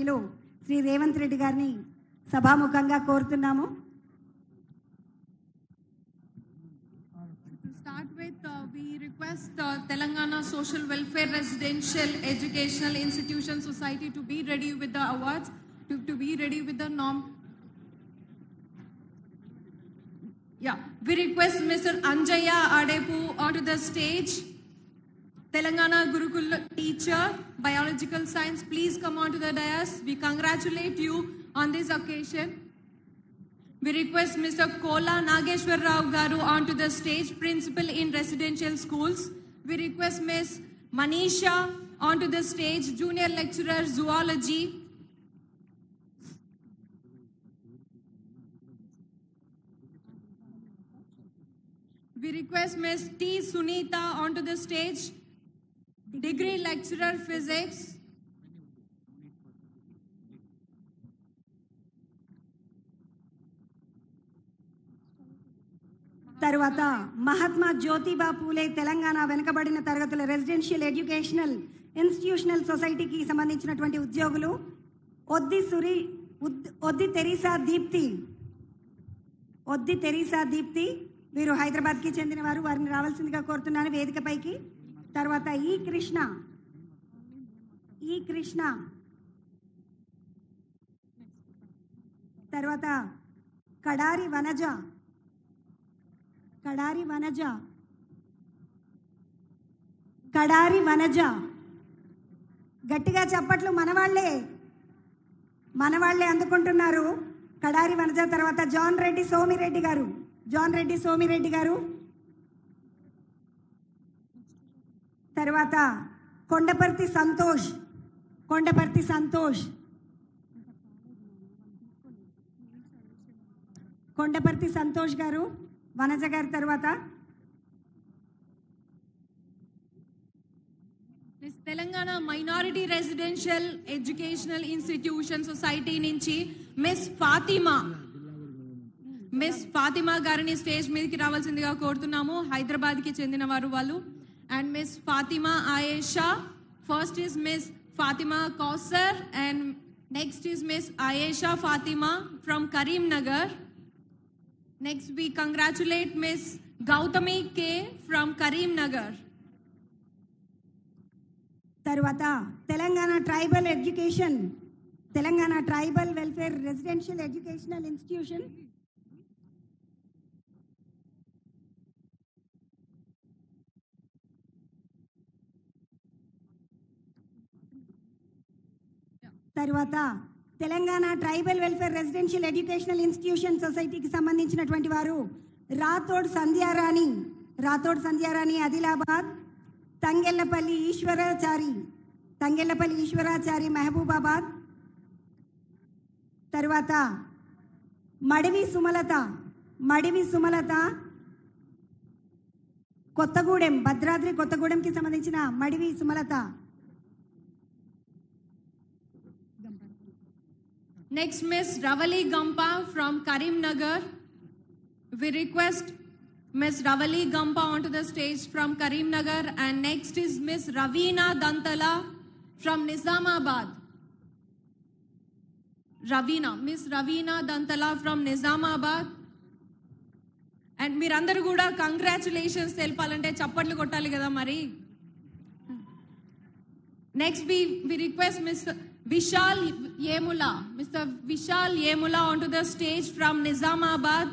వర్యులు శ్రీ రేవంత్ రెడ్డి గారిని సభాముఖంగా కోరుతున్నాము. Start with, we request Telangana Social Welfare Residential Educational Institution Society to be ready with the awards, to be ready with the norm. Yeah, we request Mr. Anjaya Adepu onto the stage. Telangana Gurukul teacher, biological science, please come onto the dais. We congratulate you on this occasion. We request Mr. Kola Nageshwar Rao Garu onto the stage, principal in residential schools. We request Ms. Manisha onto the stage, junior lecturer zoology. We request Ms. T. Sunita onto the stage, degree lecturer physics. తర్వాత మహాత్మా జ్యోతిబా పూలే తెలంగాణ వెనుకబడిన తరగతుల residential educational institutional సొసైటీకి సంబంధించినటువంటి ఉద్యోగులు ఒద్ది Teresa Deepti వీరు హైదరాబాద్కి చెందినవారు. వారిని రావాల్సిందిగా కోరుతున్నాను వేదికపైకి. తర్వాత ఈ కృష్ణ తర్వాత కడారి వనజ గట్టిగా చప్పట్లు మనవాళ్లే అందుకుంటున్నారు. కడారి వనజ. తర్వాత జాన్ రెడ్డి సోమిరెడ్డి గారు. తర్వాత కొండపర్తి సంతోష్ గారు, వనజ గారి. తర్వాత Telangana minority residential educational institution society నుంచి మిస్ ఫాతిమా గారిని స్టేజ్ మీదకి రావాల్సిందిగా కోరుతున్నాము. హైదరాబాద్ కి చెందిన వారు వాళ్ళు. And miss Fatima Ayesha. First is miss Fatima Kausar and next is miss Ayesha Fatima from Karimnagar. Next, we congratulate Miss Gautami K from Karimnagar. తర్వాత Telangana tribal welfare residential educational institution తర్వాత Telangana tribal welfare residential educational institution సొసైటీకి సంబంధించినటువంటి వారు రాథోడ్ సంధ్యారాణి ఆదిలాబాద్. తంగెళ్లపల్లి ఈశ్వరాచారి మహబూబాబాద్. తర్వాత మడివి సుమలత భద్రాద్రి కొత్తగూడెంకి సంబంధించిన Madivi Sumalatha. Next, Miss Ravali Gampa from Karimnagar. We request Miss Ravali Gampa onto the stage from Karimnagar. And next is Miss Ravina Dantala from Nizamabad. Miss Ravina Dantala from Nizamabad. And మీరందరూ కూడా congratulations తెలపాలంటే చప్పట్లు కొట్టాలి కదా మరి. Next, we request Mr. Vishal Yemula onto the stage from Nizamabad.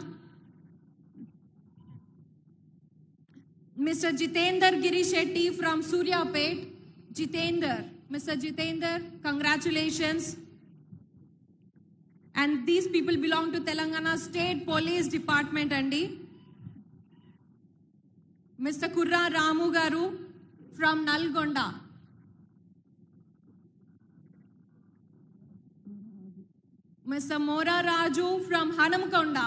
Mr. Jitender Giri Shetty from Suryapet. Mr. Jitender, congratulations. And these people belong to Telangana State Police Department andi. Mr. Kurra Ramu Garu from Nalgonda. Mr. Mora Raju from Hanamkonda.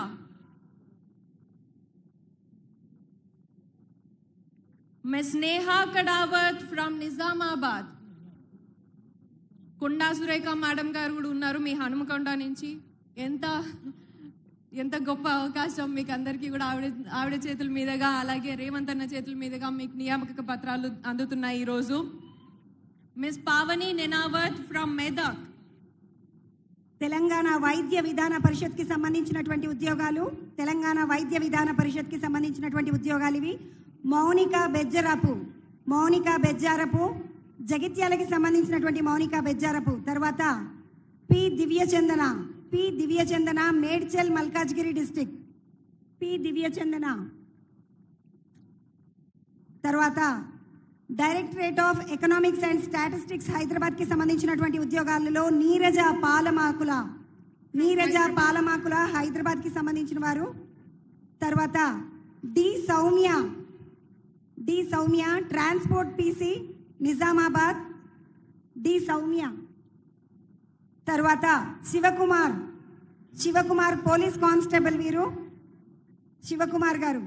Ms. Neha Kadawat from Nizamabad. Kunda Sureka Madam garu kuda unnaru మీ హనుమకొండ నుంచి. ఎంత గొప్ప అవకాశం మీకు అందరికీ కూడా ఆవిడ చేతుల మీదుగా అలాగే రేవంత్ అన్న చేతుల మీదుగా మీకు నియామక పత్రాలు అందుతున్నాయి ఈ రోజు. Miss Pavani Nenavath from Medak. తెలంగాణ వైద్య విధాన పరిషత్కి సంబంధించినటువంటి ఉద్యోగాలు, తెలంగాణ వైద్య విధాన పరిషత్కి సంబంధించినటువంటి ఉద్యోగాలు ఇవి. మౌనిక బెజ్జారపు జగిత్యాలకి సంబంధించినటువంటి మౌనిక బెజ్జారపు. తర్వాత P Divyachandana Medchal Malkajgiri district, P Divyachandana. తర్వాత directorate of economics and statistics హైదరాబాద్కి సంబంధించినటువంటి ఉద్యోగాలలో నీరజ పాలమాకుల హైదరాబాద్కి సంబంధించిన వారు. తర్వాత D Soumya transport PC Nizamabad, D Soumya. తర్వాత శివకుమార్ పోలీస్ కానిస్టేబుల్ వీరు, శివకుమార్ గారు.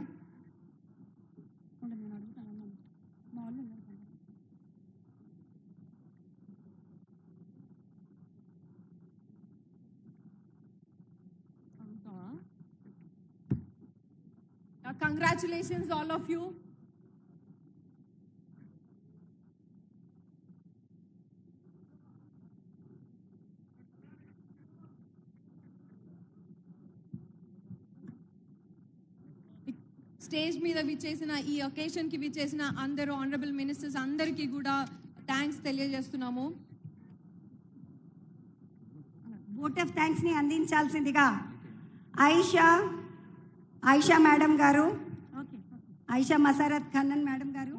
Congratulations all of you. Stage మీద విచ్చేసిన ఈ ఒకేషన్ కి విచ్చేసిన అందరూ ఆనరబుల్ మినిస్టర్స్ అందరికీ కూడా థ్యాంక్స్ తెలియజేస్తున్నాము. ఓట్ ఆఫ్ థ్యాంక్స్ ని అందించాల్సిందిగా ఆయిషా మేడం గారు, ఆయిషా మసారత్ ఖన్నన్ మేడం గారు.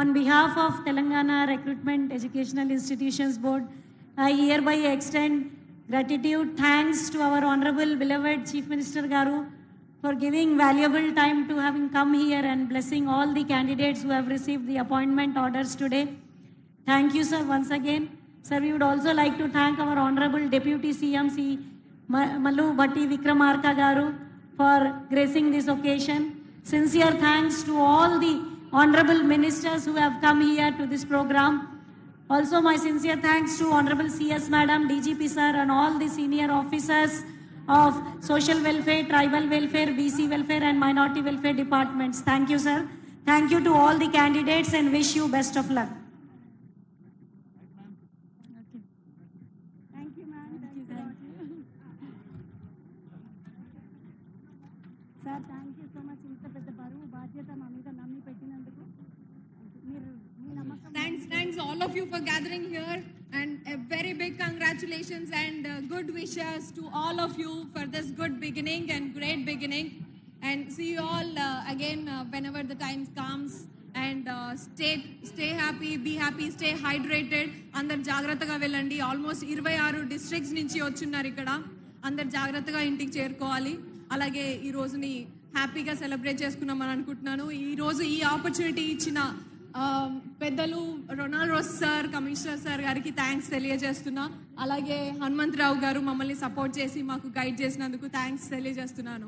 On behalf of Telangana Recruitment Educational Institutions Board, I hereby extend gratitude, thanks to our Honorable beloved Chief Minister Garu for giving valuable time to having come here and blessing all the candidates who have received the appointment orders today. Thank you, sir, once again. Sir, we would also like to thank our Honorable Deputy CM Mallu Bhatti Vikramarka Garu for gracing this occasion. Sincere thanks to all the Honorable Ministers who have come here to this program. Also, my sincere thanks to Honorable CS Madam, DGP Sir, and all the senior officers of Social Welfare, Tribal Welfare, BC Welfare, and Minority Welfare departments. Thank you, sir. Thank you to all the candidates and wish you best of luck. Thank you, ma'am. Sir, thank you so much. ఇంత పెద్ద బరువు బాధ్యత మా మీద నమ్మి పెట్టినందుకు మీరు మీ నమ్మకం. Thanks all of you for gathering here, and a very big congratulations and good wishes to all of you for this good beginning and great beginning, and see you all again whenever the time comes, and stay happy, be happy, stay hydrated. అందరు జాగ్రత్తగా వెళ్ళండి. Almost 26 districts నుంచి వచ్చున్నారు ఇక్కడ. అందరు జాగ్రత్తగా ఇంటికి చేరుకోవాలి. అలాగే ఈ రోజుని హ్యాపీగా సెలబ్రేట్ చేసుకున్నామని అనుకుంటున్నాను. ఈ రోజు ఈ ఆపర్చునిటీ ఇచ్చిన పెద్దలు Ronald Ross sir, commissioner sir గారికి థ్యాంక్స్ తెలియజేస్తున్నా. అలాగే హనుమంతరావు గారు మమ్మల్ని సపోర్ట్ చేసి మాకు గైడ్ చేసినందుకు థ్యాంక్స్ తెలియజేస్తున్నాను.